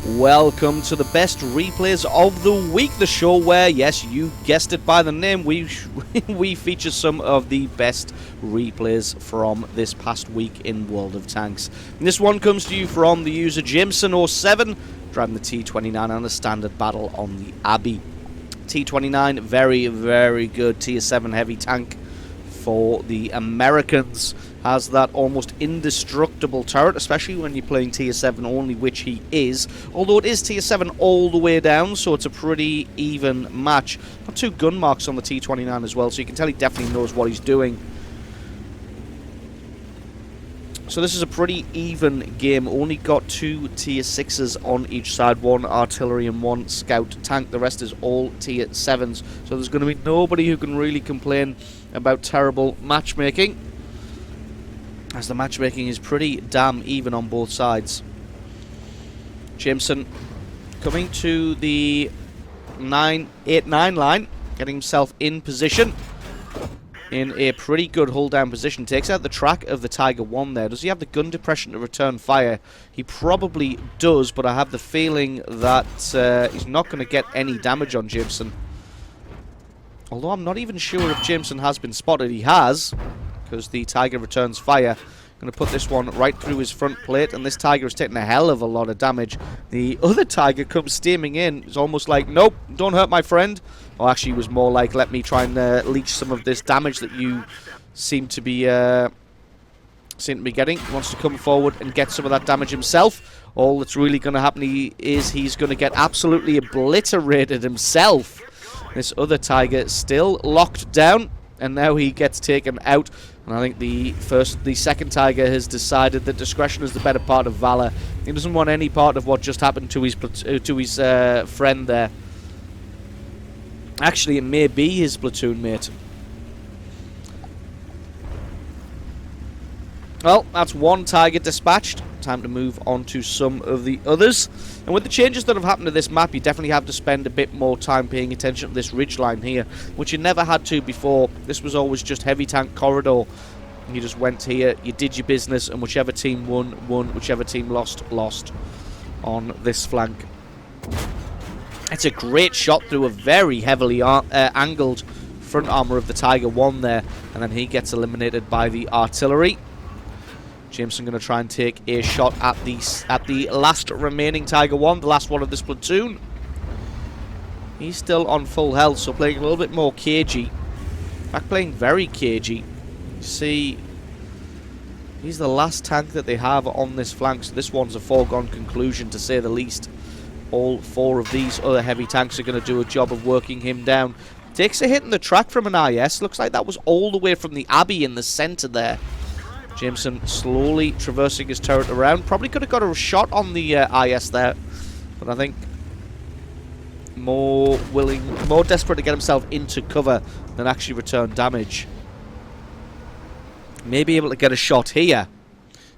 Welcome to the best replays of the week, the show where, yes, you guessed it by the name, we feature some of the best replays from this past week in World of Tanks. And this one comes to you from the user Jameson07, driving the T29 on a standard battle on the Abbey. T29, very, very good tier 7 heavy tank for the Americans. Has that almost indestructible turret, especially when you're playing tier 7 only, which he is. Although it is tier 7 all the way down, so it's a pretty even match. Got 2 gun marks on the T29 as well, so you can tell he definitely knows what he's doing. So this is a pretty even game. Only got 2 tier 6s on each side, 1 artillery and 1 scout tank. The rest is all tier 7s. So there's going to be nobody who can really complain about terrible matchmaking, as the matchmaking is pretty damn even on both sides. Jameson coming to the 8-9 line, getting himself in position, in a pretty good hold down position. Takes out the track of the Tiger 1 there. Does he have the gun depression to return fire? He probably does, but I have the feeling that he's not going to get any damage on Jameson. Although I'm not even sure if Jameson has been spotted. He has, because the Tiger returns fire. Going to put this one right through his front plate, and this Tiger is taking a hell of a lot of damage. The other Tiger comes steaming in. It's almost like, nope, don't hurt my friend. Or actually, it was more like, let me try and leech some of this damage that you seem to be getting. He wants to come forward and get some of that damage himself. All that's really going to happen is he's going to get absolutely obliterated himself. This other Tiger still locked down, and now he gets taken out. And I think the second Tiger has decided that discretion is the better part of valor. He doesn't want any part of what just happened to his friend there. Actually, it may be his platoon mate. Well, that's 1 Tiger dispatched. Time to move on to some of the others. And with the changes that have happened to this map, you definitely have to spend a bit more time paying attention to this ridgeline here, which you never had to before. This was always just heavy tank corridor. You just went here, you did your business, and whichever team won, whichever team lost on this flank. It's a great shot through a very heavily angled front armor of the Tiger 1 there, and then he gets eliminated by the artillery. Jameson going to try and take a shot at the last remaining Tiger 1, the last one of this platoon. He's still on full health, so playing a little bit more cagey. In fact, playing very cagey. You see, he's the last tank that they have on this flank, so this one's a foregone conclusion, to say the least. All 4 of these other heavy tanks are going to do a job of working him down. Takes a hit in the track from an IS. Looks like that was all the way from the Abbey in the centre there. Jameson slowly traversing his turret around. Probably could have got a shot on the IS there, but I think more desperate to get himself into cover than actually return damage. May be able to get a shot here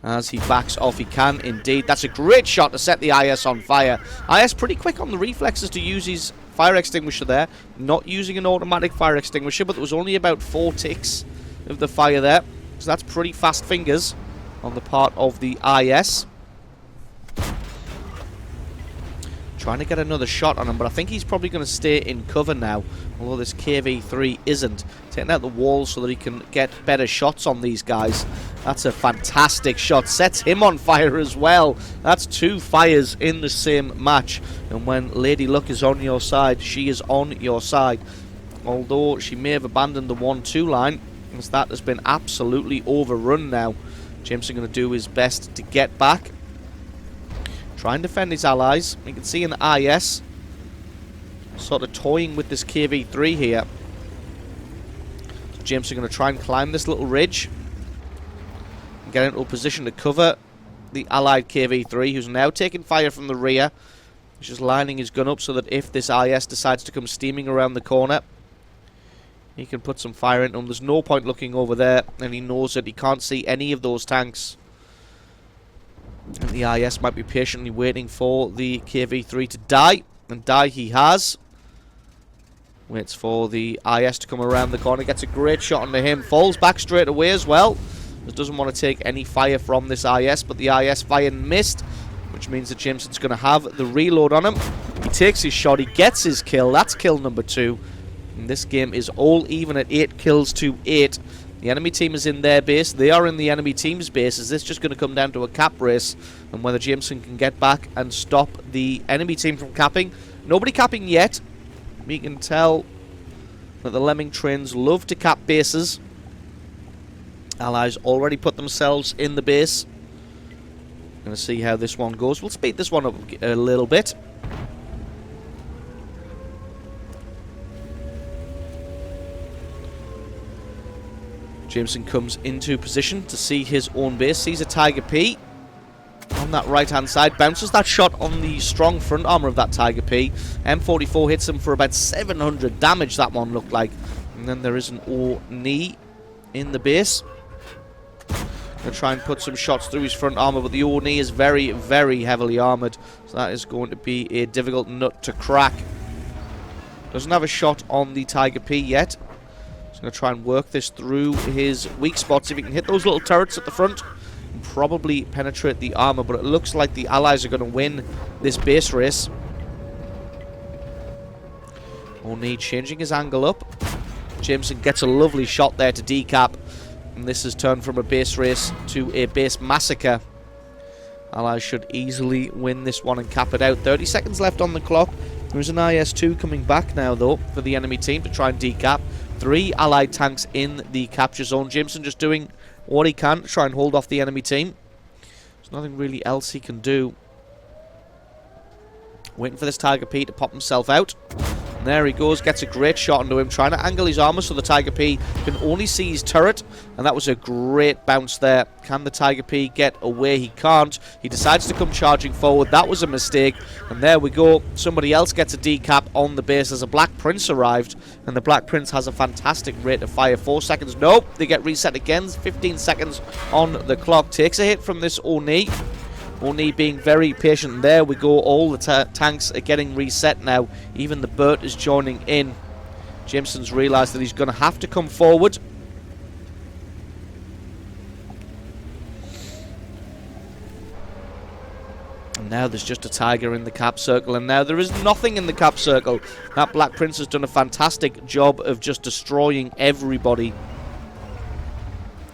as he backs off. He can indeed. That's a great shot to set the IS on fire. IS pretty quick on the reflexes to use his fire extinguisher there. Not using an automatic fire extinguisher, but there was only about 4 ticks of the fire there. So that's pretty fast fingers on the part of the IS. Trying to get another shot on him, but I think he's probably going to stay in cover now, although this KV-3 isn't. Taking out the walls so that he can get better shots on these guys. That's a fantastic shot. Sets him on fire as well. That's 2 fires in the same match. And when Lady Luck is on your side, she is on your side. Although she may have abandoned the 1-2 line, as that has been absolutely overrun now. Jameson going to do his best to get back. Try and defend his allies. You can see in the IS sort of toying with this KV-3 here. So Jameson going to try and climb this little ridge and get into a position to cover the allied KV-3, who's now taking fire from the rear. He's just lining his gun up so that if this IS decides to come steaming around the corner, he can put some fire into him. There's no point looking over there, and he knows that he can't see any of those tanks. And the IS might be patiently waiting for the KV-3 to die, and die he has. Waits for the IS to come around the corner, gets a great shot onto him, falls back straight away as well. Just doesn't want to take any fire from this IS, but the IS fire missed. which means that Jameson's going to have the reload on him. He takes his shot, he gets his kill. That's kill number 2. And this game is all even at 8 kills to 8. The enemy team is in their base. They are in the enemy team's base. Is this just going to come down to a cap race and whether Jameson can get back and stop the enemy team from capping? Nobody capping yet. We can tell that the Lemming trains love to cap bases. Allies already put themselves in the base. Going to see how this one goes. We'll speed this one up a little bit. Jameson comes into position to see his own base. Sees a Tiger P on that right hand side. Bounces that shot on the strong front armor of that Tiger P. M44 hits him for about 700 damage, that one looked like. And then there is an Oni in the base. Going to try and put some shots through his front armor, but the Oni is very, very heavily armored. So that is going to be a difficult nut to crack. Doesn't have a shot on the Tiger P yet. He's going to try and work this through his weak spots. If he can hit those little turrets at the front and probably penetrate the armor, but it looks like the Allies are going to win this base race. Oni changing his angle up. Jameson gets a lovely shot there to decap. And this has turned from a base race to a base massacre. Allies should easily win this one and cap it out. 30 seconds left on the clock. There's an IS-2 coming back now, though, for the enemy team to try and decap. 3 Allied tanks in the capture zone. Jameson just doing what he can to try and hold off the enemy team. There's nothing really else he can do. Waiting for this Tiger P to pop himself out. And there he goes, gets a great shot onto him, trying to angle his armor so the Tiger P can only see his turret. And that was a great bounce there. Can the Tiger P get away? He can't. He decides to come charging forward. That was a mistake. And there we go. Somebody else gets a decap on the base as a Black Prince arrived. And the Black Prince has a fantastic rate of fire. 4 seconds. Nope. They get reset again. 15 seconds on the clock. Takes a hit from this Oni. Oni being very patient. There we go. All the tanks are getting reset now. Even the Burt is joining in. Jameson's realised that he's going to have to come forward. And now there's just a Tiger in the cap circle. And now there is nothing in the cap circle. That Black Prince has done a fantastic job of just destroying everybody.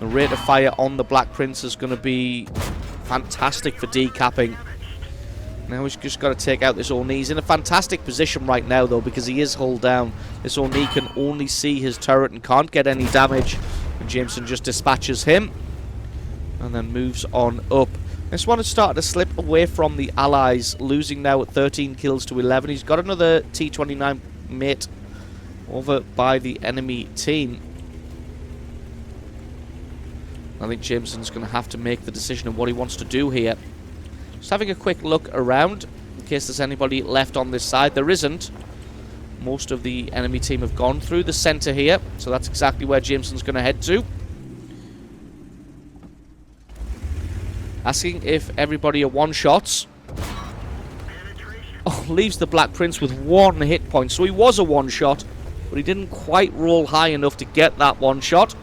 The rate of fire on the Black Prince is going to be fantastic for decapping. Now he's just got to take out this Oni. He's in a fantastic position right now, though, because he is hulled down. This Oni can only see his turret and can't get any damage. And Jameson just dispatches him and then moves on up. This one has started to slip away from the Allies, losing now at 13 kills to 11. He's got another T29 mate over by the enemy team. I think Jameson's going to have to make the decision of what he wants to do here. Just having a quick look around in case there's anybody left on this side. There isn't. Most of the enemy team have gone through the centre here, so that's exactly where Jameson's going to head to. Asking if everybody are one-shots. Oh, leaves the Black Prince with 1 hit point. So he was a one-shot, but he didn't quite roll high enough to get that one-shot.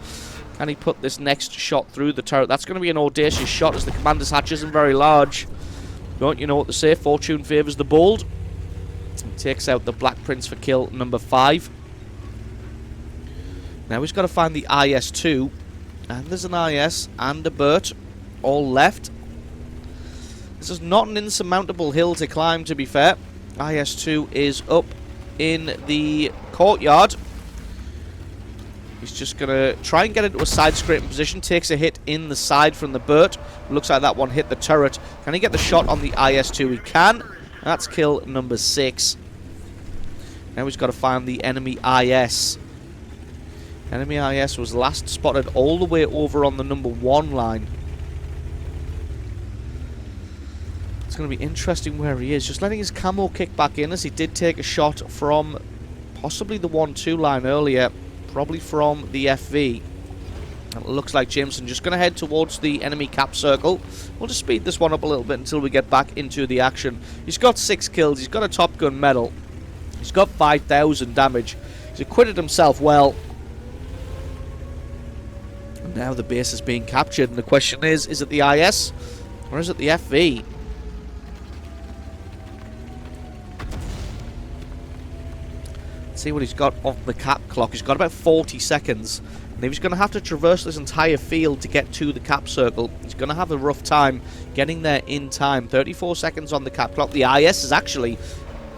Can he put this next shot through the turret? That's going to be an audacious shot as the commander's hatch isn't very large. Don't you know what to say? Fortune favours the bold. He takes out the Black Prince for kill number 5. Now he's got to find the IS-2. And there's an IS and a Burt all left. This is not an insurmountable hill to climb, to be fair. IS-2 is up in the courtyard. He's just going to try and get into a side-scraping position. Takes a hit in the side from the Burt. Looks like that one hit the turret. Can he get the shot on the IS-2? He can. That's kill number 6. Now he's got to find the enemy IS. Enemy IS was last spotted all the way over on the number 1 line. It's going to be interesting where he is. Just letting his camo kick back in as he did take a shot from possibly the 1-2 line earlier. Probably from the FV. And it looks like Jameson just going to head towards the enemy cap circle. We'll just speed this one up a little bit until we get back into the action. He's got 6 kills. He's got a Top Gun medal. He's got 5,000 damage. He's acquitted himself well. And now the base is being captured. And the question is it the IS or is it the FV? see what he's got off the cap clock. He's got about 40 seconds. And if he's going to have to traverse this entire field to get to the cap circle, he's going to have a rough time getting there in time. 34 seconds on the cap clock. The IS is actually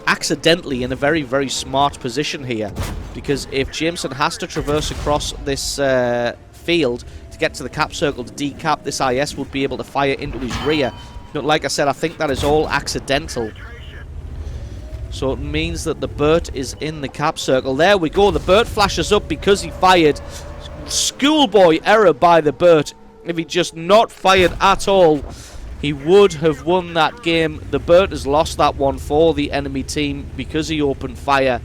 accidentally in a very, very smart position here, because if Jameson has to traverse across this field to get to the cap circle to decap, this IS would be able to fire into his rear. But like I said, I think that is all accidental. So it means that the Burt is in the cap circle. There we go. The Burt flashes up because he fired. Schoolboy error by the Burt. If he just not fired at all, he would have won that game. The Burt has lost that one for the enemy team because he opened fire.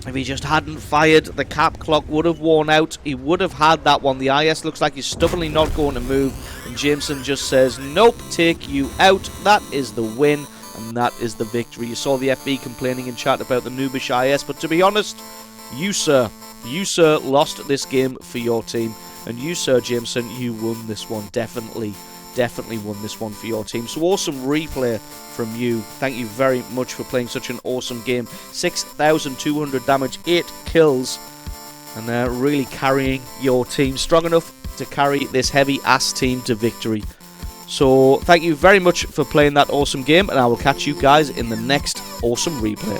If he just hadn't fired, the cap clock would have worn out. He would have had that one. The IS looks like he's stubbornly not going to move. And Jameson just says, nope, take you out. That is the win. And that is the victory. You saw the FB complaining in chat about the noobish IS. But to be honest, you, sir, lost this game for your team. And you, Sir Jameson, you won this one. Definitely won this one for your team. So awesome replay from you. Thank you very much for playing such an awesome game. 6,200 damage, 8 kills, and really carrying your team. Strong enough to carry this heavy ass team to victory. So thank you very much for playing that awesome game, and I will catch you guys in the next awesome replay.